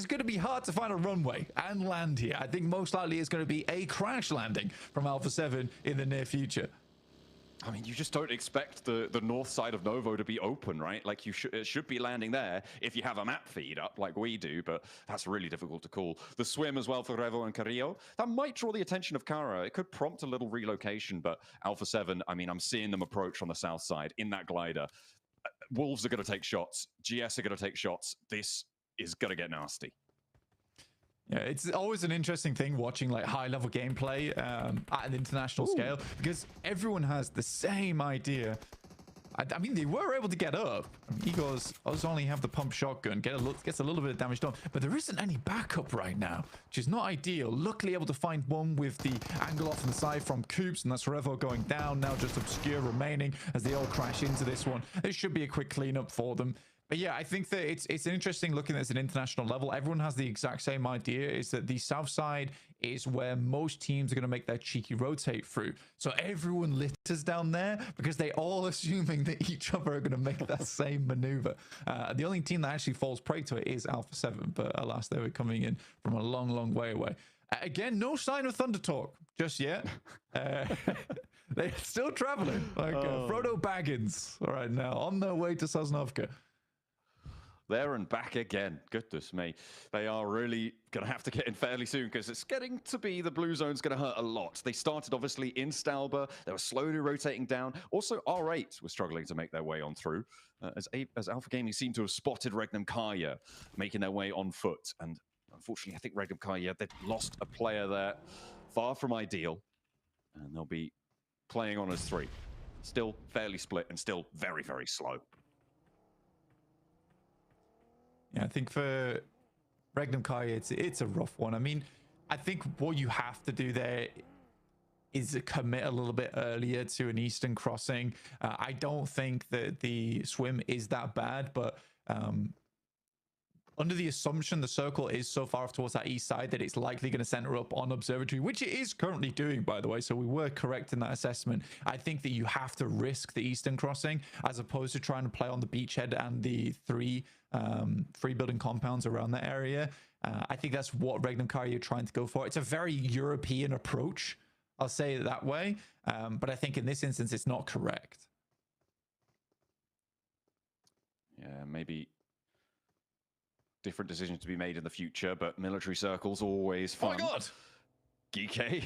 it's going to be hard to find a runway and land here. I think most likely it's going to be a crash landing from Alpha 7 in the near future. I mean, you just don't expect the north side of Novo to be open, right? Like, it should be landing there if you have a map feed up like we do, but that's really difficult to call. The swim as well for Revo and Carrillo, that might draw the attention of Kara. It could prompt a little relocation, but Alpha 7, I mean, I'm seeing them approach from the south side in that glider. Wolves are going to take shots. GS are going to take shots. This is going to get nasty. Yeah, it's always an interesting thing watching like high-level gameplay at an international scale, because everyone has the same idea. I mean, they were able to get up. Egos only have the pump shotgun, gets a little bit of damage done, but there isn't any backup right now, which is not ideal. Luckily, able to find one with the angle off on the side from Coops, and that's Revo going down now, just Obscure remaining as they all crash into this one. This should be a quick cleanup for them. But yeah, I think that it's interesting looking at an international level. Everyone has the exact same idea, is that the south side is where most teams are going to make their cheeky rotate through. So everyone litters down there because they all assuming that each other are going to make that same maneuver. The only team that actually falls prey to it is Alpha 7, but alas, they were coming in from a long, long way away. Again, no sign of Thunder Talk just yet. They're still traveling like Frodo Baggins right now on their way to Sosnovka. There and back again. Goodness me. They are really going to have to get in fairly soon, because it's getting to be the blue zone's going to hurt a lot. They started obviously in Stalber. They were slowly rotating down. Also, R8 was struggling to make their way on through as Alpha Gaming seemed to have spotted Regnum Kaya making their way on foot. And unfortunately, I think Regnum Kaya, they've lost a player there. Far from ideal. And they'll be playing on as 3. Still fairly split and still very, very slow. Yeah, I think for Regnum Kai, it's a rough one. I mean, I think what you have to do there is commit a little bit earlier to an eastern crossing. I don't think that the swim is that bad, but under the assumption the circle is so far off towards that east side that it's likely going to center up on observatory, which it is currently doing, by the way, so we were correct in that assessment. I think that you have to risk the eastern crossing as opposed to trying to play on the beachhead and the three building compounds around that area. I think that's what Regnum Kari are trying to go for. It's a very European approach, I'll say it that way, but I think in this instance it's not correct. Yeah, maybe different decisions to be made in the future, but military circles always fun. Oh my god! GK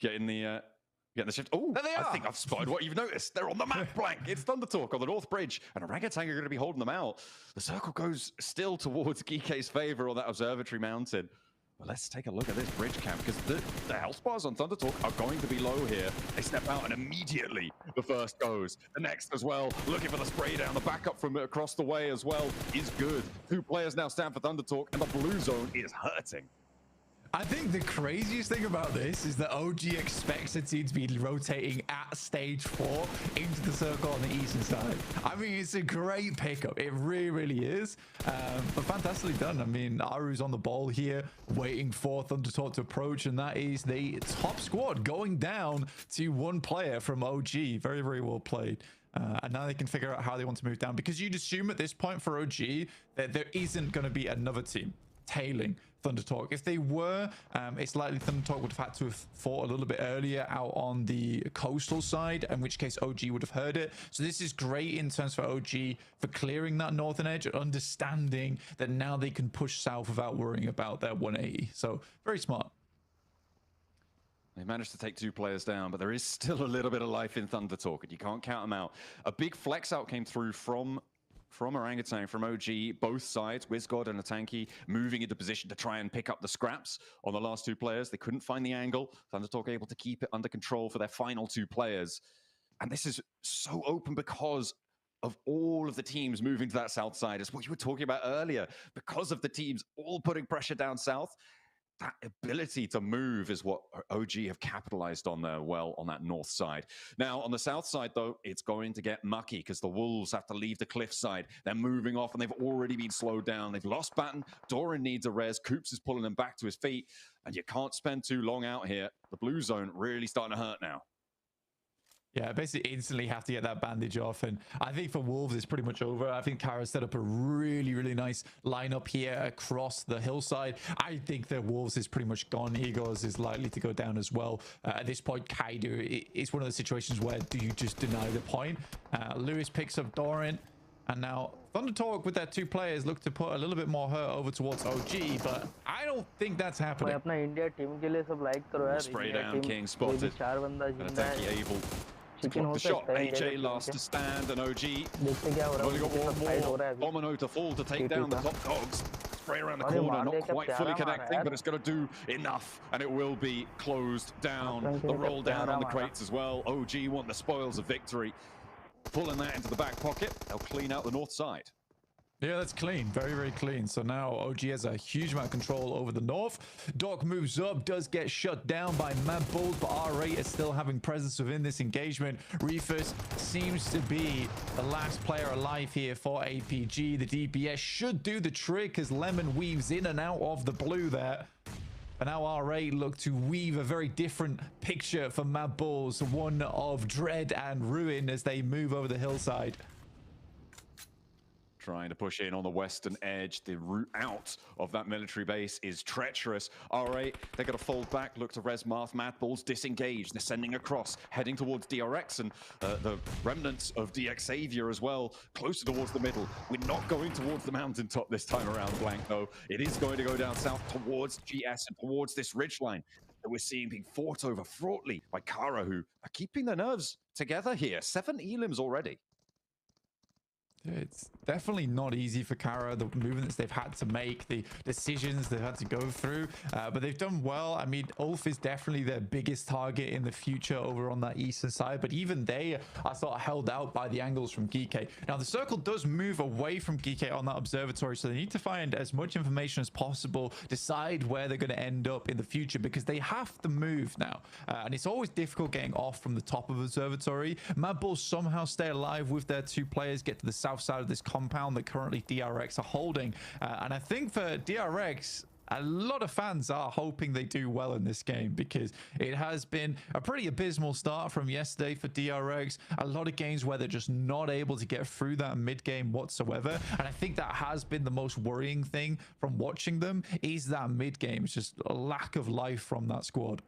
getting the shift. Oh, there they are. I think I've spotted what you've noticed. They're on the map blank. It's Thunder Talk on the North Bridge, and Orangutan are going to be holding them out. The circle goes still towards GK's favor on that observatory mountain. But let's take a look at this bridge camp, because the health bars on Thunder Talk are going to be low here. They step out, and immediately the first goes. The next as well, looking for the spray down. The backup from across the way as well is good. 2 players now stand for Thunder Talk, and the blue zone is hurting. I think the craziest thing about this is that OG expects the team to be rotating at stage 4 into the circle on the eastern side. I mean, it's a great pickup. It really, really is. But fantastically done. I mean, Aru's on the ball here, waiting for Thunder Talk to approach, and that is the top squad going down to 1 player from OG. Very, very well played. And now they can figure out how they want to move down, because you'd assume at this point for OG that there isn't going to be another team tailing Thunder Talk. If they were, it's likely Thunder Talk would have had to have fought a little bit earlier out on the coastal side, in which case OG would have heard it. So this is great in terms for OG for clearing that northern edge, understanding that now they can push south without worrying about their 180. So very smart. They managed to take 2 players down, but there is still a little bit of life in Thunder Talk, and you can't count them out. A big flex out came through from Orangutan, from OG, both sides, WizGod and Atanki moving into position to try and pick up the scraps on the last 2 players. They couldn't find the angle. Thunder Talk able to keep it under control for their final 2 players. And this is so open because of all of the teams moving to that south side. It's what you were talking about earlier. Because of the teams all putting pressure down south, that ability to move is what OG have capitalized on there well on that north side. Now, on the south side, though, it's going to get mucky because the Wolves have to leave the cliff side. They're moving off, and they've already been slowed down. They've lost Batten. Doran needs a res. Coops is pulling them back to his feet, and you can't spend too long out here. The blue zone really starting to hurt now. Yeah, basically instantly have to get that bandage off. And I think for Wolves, it's pretty much over. I think Kara set up a really, really nice lineup here across the hillside. I think that Wolves is pretty much gone. Egos is likely to go down as well. At this point, Kaido, it's one of those situations where do you just deny the point? Lewis picks up Doran. And now Thunder Talk with their two players look to put a little bit more hurt over towards OG, but I don't think that's happening. मैं अपना India team के लिए सब like करो यार. Spray down, King spotted. चार बंदा जिंदा है. Able to block the shot. AJ last to stand, and OG only got one more domino to fall to take down the top dogs. Spray around the corner, not quite fully connecting, but it's going to do enough, and it will be closed down. The roll down on the crates as well. OG want the spoils of victory. Pulling that into the back pocket, they'll clean out the north side. Yeah, that's clean. Very, very clean. So now OG has a huge amount of control over the north. Doc moves up, does get shut down by Mad Bulls, but R8 is still having presence within this engagement. Reefus seems to be the last player alive here for APG. The DPS should do the trick as Lemon weaves in and out of the blue there. But now R8 look to weave a very different picture for Mad Bulls, one of dread and ruin as they move over the hillside. Trying to push in on the western edge. The route out of that military base is treacherous. R8, they're going to fold back, look to res Marth. Mad Bulls disengaged. They're sending across, heading towards DRX and the remnants of DXavier as well, closer towards the middle. We're not going towards the mountaintop this time around, Blank, though. It is going to go down south towards GS and towards this ridgeline that we're seeing being fought over fraughtly by Kara, who are keeping their nerves together here. 7 elims already. It's definitely not easy for Kara, the movements they've had to make, the decisions they've had to go through, but they've done well. I mean, Ulf is definitely their biggest target in the future over on that eastern side, but even they are sort of held out by the angles from Geekay. Now, the circle does move away from Geekay on that observatory, so they need to find as much information as possible, decide where they're going to end up in the future, because they have to move now, and it's always difficult getting off from the top of observatory. Mad Bulls somehow stay alive with their two players, get to the south side of this compound that currently DRX are holding, and I think for DRX, a lot of fans are hoping they do well in this game because it has been a pretty abysmal start from yesterday for DRX. A lot of games where they're just not able to get through that mid game whatsoever, and I think that has been the most worrying thing from watching them, is that mid game. It's just a lack of life from that squad.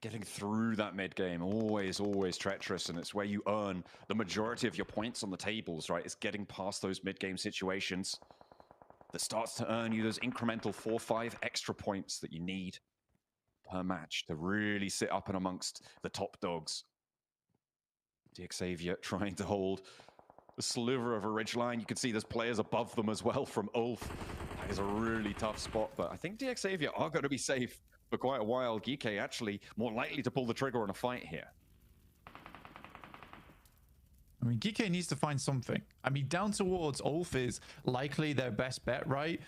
Getting through that mid game, always treacherous, and it's where you earn the majority of your points on the tables, right? It's getting past those mid game situations that starts to earn you those incremental 4-5 extra points that you need per match to really sit up and amongst the top dogs. DXavier trying to hold a sliver of a ridgeline. You can see there's players above them as well from Ulf. That is a really tough spot, but I think DXavier are going to be safe for quite a while. Geekay actually more likely to pull the trigger on a fight here. I mean, Geekay needs to find something. I mean, down towards Ulf is likely their best bet, right?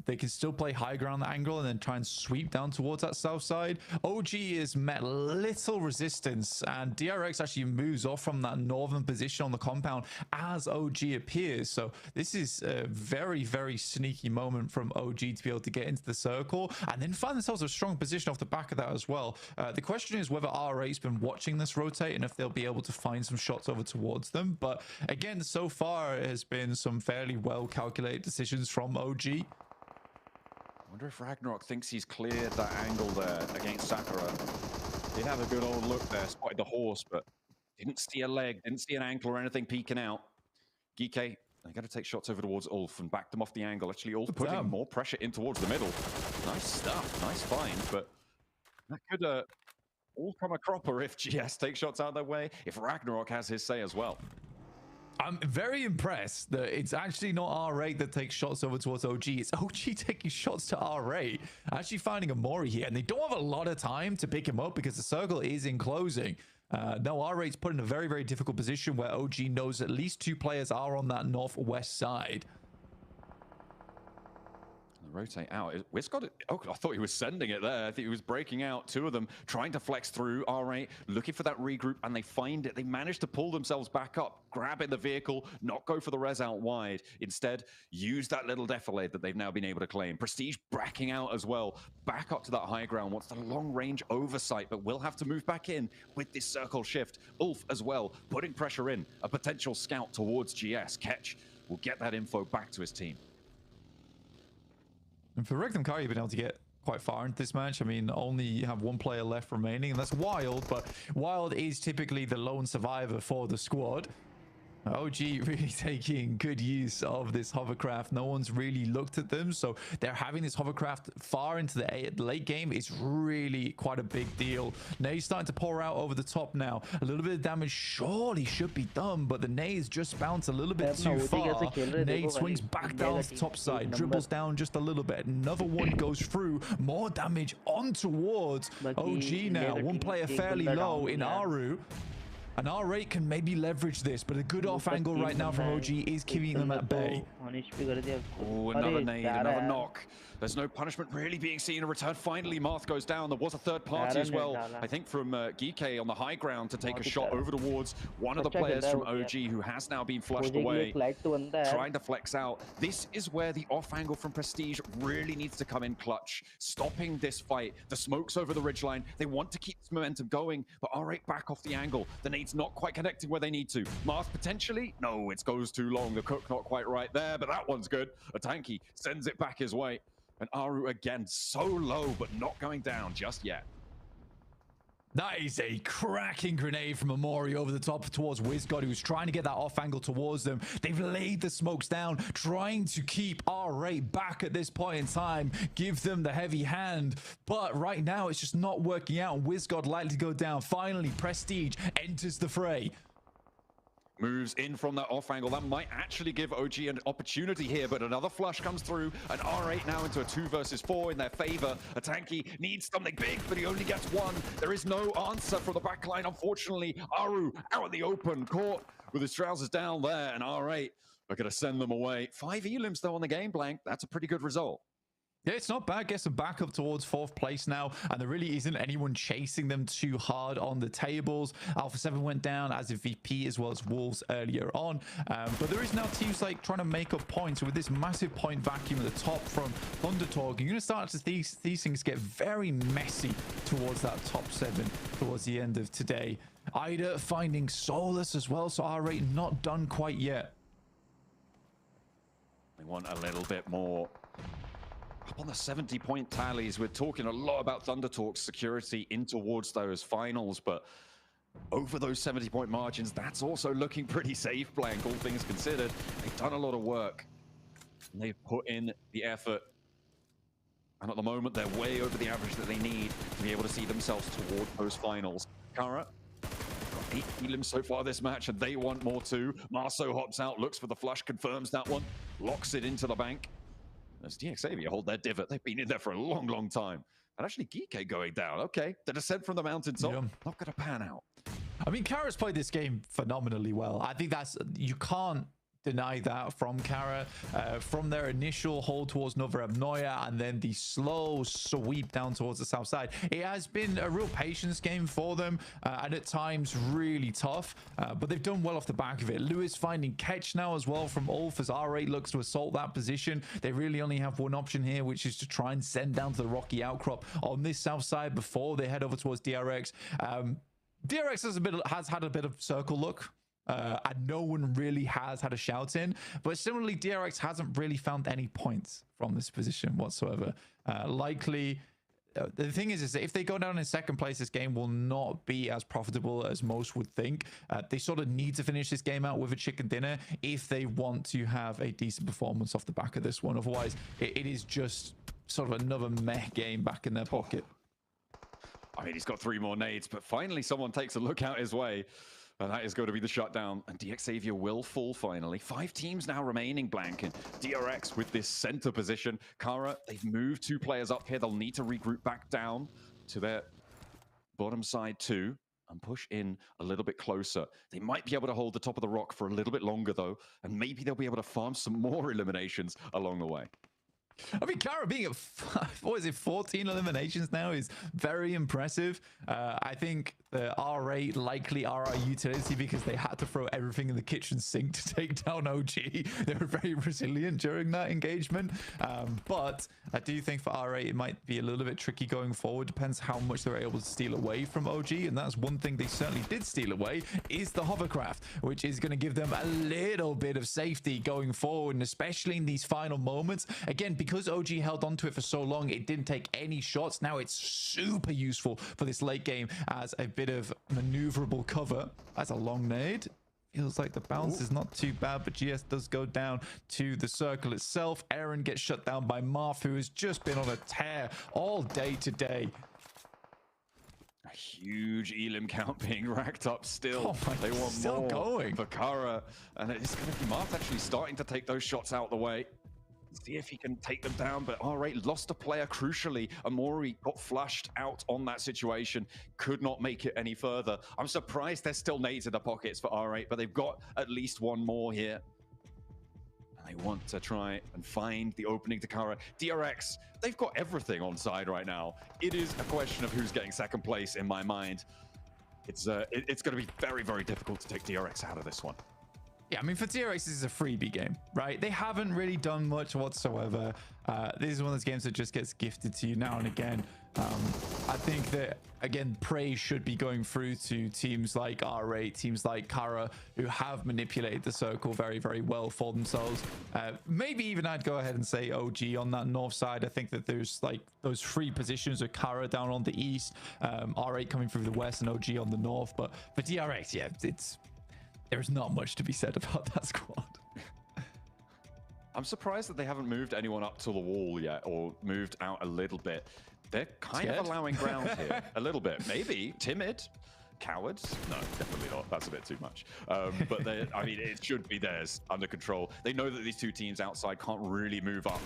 They can still play high ground angle and then try and sweep down towards that south side. OG has met little resistance, and DRX actually moves off from that northern position on the compound as OG appears. So this is a very, very sneaky moment from OG to be able to get into the circle and then find themselves a strong position off the back of that as well. The question is whether R8's been watching this rotate and if they'll be able to find some shots over towards them. But again, so far it has been some fairly well calculated decisions from OG. I wonder if Ragnarok thinks he's cleared that angle there against Sakura. Did have a good old look there, spotted the horse, but didn't see a leg, didn't see an ankle or anything peeking out. Geekay, they're going to take shots over towards Ulf and back them off the angle. Actually, Ulf putting more pressure in towards the middle. Nice stuff, nice find, but that could all come a cropper if GS takes shots out their way, if Ragnarok has his say as well. I'm very impressed that it's actually not R8 that takes shots over towards OG. It's OG taking shots to R8, actually finding a Mori here. And they don't have a lot of time to pick him up because the circle is in closing. No, R8's put in a very, very difficult position where OG knows at least 2 players are on that northwest side. Rotate out. Wiz got it. Oh, I thought he was sending it there. I think he was breaking out. Two of them trying to flex through. R8 looking for that regroup, and they find it. They manage to pull themselves back up, grab in the vehicle, not go for the res out wide. Instead, use that little defilade that they've now been able to claim. Prestige backing out as well. Back up to that high ground. Wants the long range oversight, but will have to move back in with this circle shift. Ulf as well, putting pressure in. A potential scout towards GS. Ketch will get that info back to his team. And for Rectum Kari, you've been able to get quite far into this match. I mean, only have one player left remaining, and that's Wild, but Wild is typically the lone survivor for the squad. OG really taking good use of this hovercraft. No one's really looked at them, so they're having this hovercraft far into the late game is really quite a big deal. Nay's starting to pour out over the top now. A little bit of damage surely should be done, but the Nay's just bounced a little bit too far. Nay swings back down the top side, dribbles down just a little bit. Another one goes through. More damage on towards OG now. One player fairly low in Aru. And R8 can maybe leverage this, but a good off angle right now from OG is keeping them at bay. Oh, another nade, another knock. There's no punishment really being seen. A return. Finally, Marth goes down. There was a third party as well, I think, from Geeke on the high ground to take a shot over towards one of the players from OG who has now been flushed away, trying to flex out. This is where the off angle from Prestige really needs to come in clutch, stopping this fight. The smoke's over the ridgeline. They want to keep this momentum going, but R8 back off the angle. The nade's not quite connecting where they need to. Marth potentially? No, it goes too long. The cook not quite right there, but that one's good. A tanky sends it back his way. And Aru again, so low, but not going down just yet. That is a cracking grenade from Amori over the top towards WizGod, who's trying to get that off angle towards them. They've laid the smokes down, trying to keep R8 back at this point in time, give them the heavy hand. But right now, it's just not working out. WizGod likely to go down. Finally, Prestige enters the fray. Moves in from that off angle. That might actually give OG an opportunity here, but another flush comes through, and R8 now into a 2 versus 4 in their favor. A tanky needs something big, but he only gets one. There is no answer for the backline, unfortunately. Aru out in the open, caught with his trousers down there, and R8 are going to send them away. 5 elims though on the game, Blank. That's a pretty good result. Yeah, it's not bad. Gets them back up towards 4th place now, and there really isn't anyone chasing them too hard on the tables. Alpha 7 went down as a VP as well as Wolves earlier on, but there is now teams like trying to make up points. With this massive point vacuum at the top from Thundertalk, you're going to start to see these things get very messy towards that top 7 towards the end of today. Ida finding Solus as well, so R8 not done quite yet. They want a little bit more. Up on the 70-point tallies, we're talking a lot about Thundertalk's security in towards those finals, but over those 70-point margins, that's also looking pretty safe, Blank, all things considered. They've done a lot of work, and they've put in the effort. And at the moment, they're way over the average that they need to be able to see themselves toward those finals. Kara, got 8 elims so far this match, and they want more too. Marceau hops out, looks for the flush, confirms that one, locks it into the bank. As DXavier hold their divot, they've been in there for a long, long time. And actually, Geeke going down. Okay, the descent from the mountaintop, not going to pan out. I mean, Kara's played this game phenomenally well. I think that's, you can't deny that from Kara. From their initial hold towards Nova Abnoya and then the slow sweep down towards the south side, it has been a real patience game for them, and at times really tough, but they've done well off the back of it. Lewis finding catch now as well from Ulf as R8 looks to assault that position. They really only have one option here, which is to try and send down to the rocky outcrop on this south side before they head over towards DRX. DRX has had a bit of circle look, and no one really has had a shout in, but similarly DRX hasn't really found any points from this position whatsoever. Likely the thing is that if they go down in 2nd place, this game will not be as profitable as most would think. They sort of need to finish this game out with a chicken dinner if they want to have a decent performance off the back of this one. Otherwise it is just sort of another meh game back in their pocket. I mean, he's got 3 more nades, but finally someone takes a look out his way. And that is going to be the shutdown. And DXavier will fall finally. 5 teams now remaining, Blank. And DRX with this center position. Kara, they've moved 2 players up here. They'll need to regroup back down to their bottom side too and push in a little bit closer. They might be able to hold the top of the rock for a little bit longer though. And maybe they'll be able to farm some more eliminations along the way. I mean, Kara being at what is it, 14 eliminations now is very impressive. I think the R8 likely are our utility because they had to throw everything in the kitchen sink to take down OG. They were very resilient during that engagement. But I do think for R8 it might be a little bit tricky going forward. Depends how much they're able to steal away from OG, and that's one thing they certainly did steal away is the hovercraft, which is going to give them a little bit of safety going forward, and especially in these final moments. Again, because OG held on to it for so long, it didn't take any shots. Now it's super useful for this late game as a bit of maneuverable cover. That's a long nade. Feels like the bounce is not too bad, but GS does go down to the circle itself. Aaron gets shut down by Marth, who has just been on a tear all day today. A huge elim count being racked up still. Oh my, they want still more going for Kara, and it's going to be Marth actually starting to take those shots out the way. See if he can take them down, but R8 lost a player crucially. Amori got flushed out on that situation, could not make it any further. I'm surprised there's still nades in the pockets for R8, but they've got at least one more here. And they want to try and find the opening to Kara. DRX, they've got everything on side right now. It is a question of who's getting second place in my mind. It's going to be very, very difficult to take DRX out of this one. Yeah, I mean, for TRX, this is a freebie game, right? They haven't really done much whatsoever. This is one of those games that just gets gifted to you now and again. I think that, again, praise should be going through to teams like R8, teams like Kara, who have manipulated the circle very, very well for themselves. Maybe even I'd go ahead and say OG on that north side. I think that there's like those three positions of Kara down on the east, R8 coming through the west, and OG on the north. But for DRX, yeah, there's not much to be said about that squad. I'm surprised that they haven't moved anyone up to the wall yet, or moved out a little bit. They're kind of allowing ground here a little bit. Maybe timid, cowards. No, definitely not. That's a bit too much. But I mean, it should be theirs under control. They know that these two teams outside can't really move up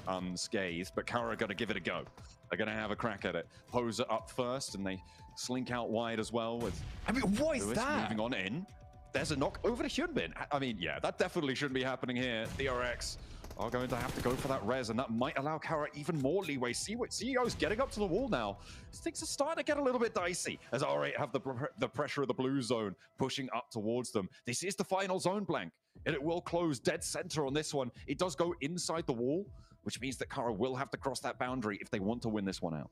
unscathed, but Kara are going to give it a go. They're going to have a crack at it. Poser up first, and they slink out wide as well. With I mean, what is Lewis that? moving on in. There's a knock over to Hyunbin. I mean, yeah, that definitely shouldn't be happening here. DRX are going to have to go for that res, and that might allow Kara even more leeway. See what CEO's getting up to the wall now. Things are starting to get a little bit dicey as R8 have the pressure of the blue zone pushing up towards them. This is the final zone blank, and it will close dead center on this one. It does go inside the wall, which means that Kara will have to cross that boundary if they want to win this one out.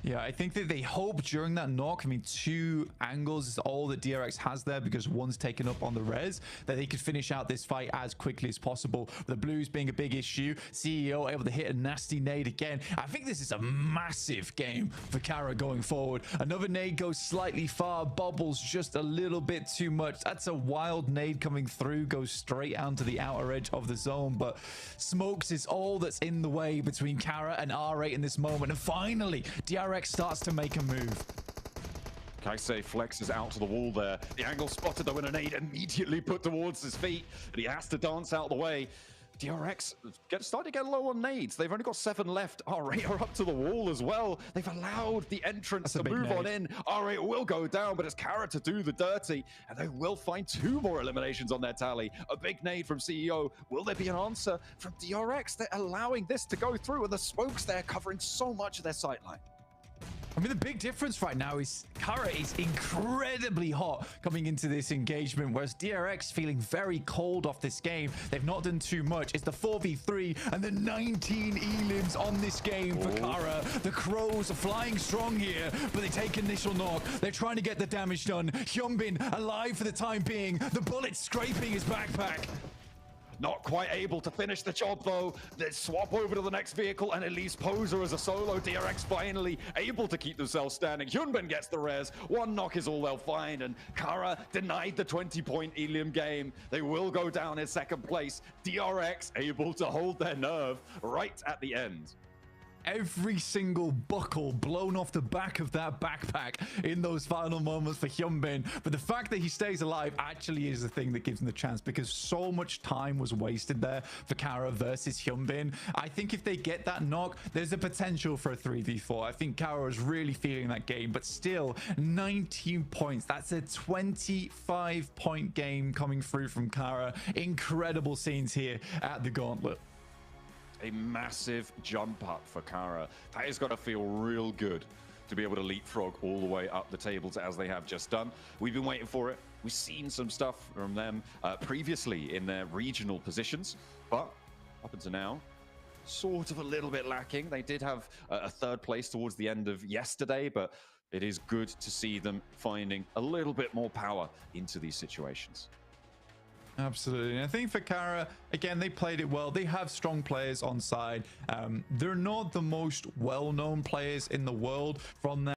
Yeah, I think that they hope during that knock, I mean, two angles is all that DRX has there because one's taken up on the res, that they could finish out this fight as quickly as possible. The blues being a big issue, CEO able to hit a nasty nade again. I think this is a massive game for Kara going forward. Another nade goes slightly far, bobbles just a little bit too much. That's a wild nade coming through, goes straight out to the outer edge of the zone, but smokes is all that's in the way between Kara and R8 in this moment. And finally, DRX starts to make a move. Kaisei flexes out to the wall there. The angle spotted though, and a nade immediately put towards his feet, and he has to dance out the way. DRX starting to get low on nades. They've only got 7 left. R8 are up to the wall as well. They've allowed the entrance to move on in. R8 will go down, but it's Kara to do the dirty, and they will find 2 more eliminations on their tally. A big nade from CEO. Will there be an answer from DRX? They're allowing this to go through, and the smokes there covering so much of their sightline. I mean, the big difference right now is Kara is incredibly hot coming into this engagement, whereas DRX feeling very cold off this game. They've not done too much. It's the 4v3 and the 19 elims on this game for Kara. The Crows are flying strong here, but they take initial knock. They're trying to get the damage done. Hyunbin alive for the time being. The bullet scraping his backpack. Not quite able to finish the job though. They swap over to the next vehicle, and it leaves Poser as a solo. DRX finally able to keep themselves standing. Hyunbin gets the res. 1 knock is all they'll find, and Kara denied the 20-point Elim game. They will go down in second place. DRX able to hold their nerve right at the end. Every single buckle blown off the back of that backpack in those final moments for Hyunbin. But the fact that he stays alive actually is the thing that gives him the chance, because so much time was wasted there for Kara versus Hyunbin. I think if they get that knock, there's a potential for a 3v4. I think Kara is really feeling that game, but still 19 points. That's a 25-point game coming through from Kara. Incredible scenes here at the Gauntlet. a massive jump up for Kara. That has got to feel real good to be able to leapfrog all the way up the tables as they have just done. We've been waiting for it. We've seen some stuff from them previously in their regional positions, but up until now, sort of a little bit lacking. They did have a third place towards the end of yesterday, but it is good to see them finding a little bit more power into these situations. Absolutely. And I think for Kara, again, they played it well. They have strong players on side. They're not the most well-known players in the world from their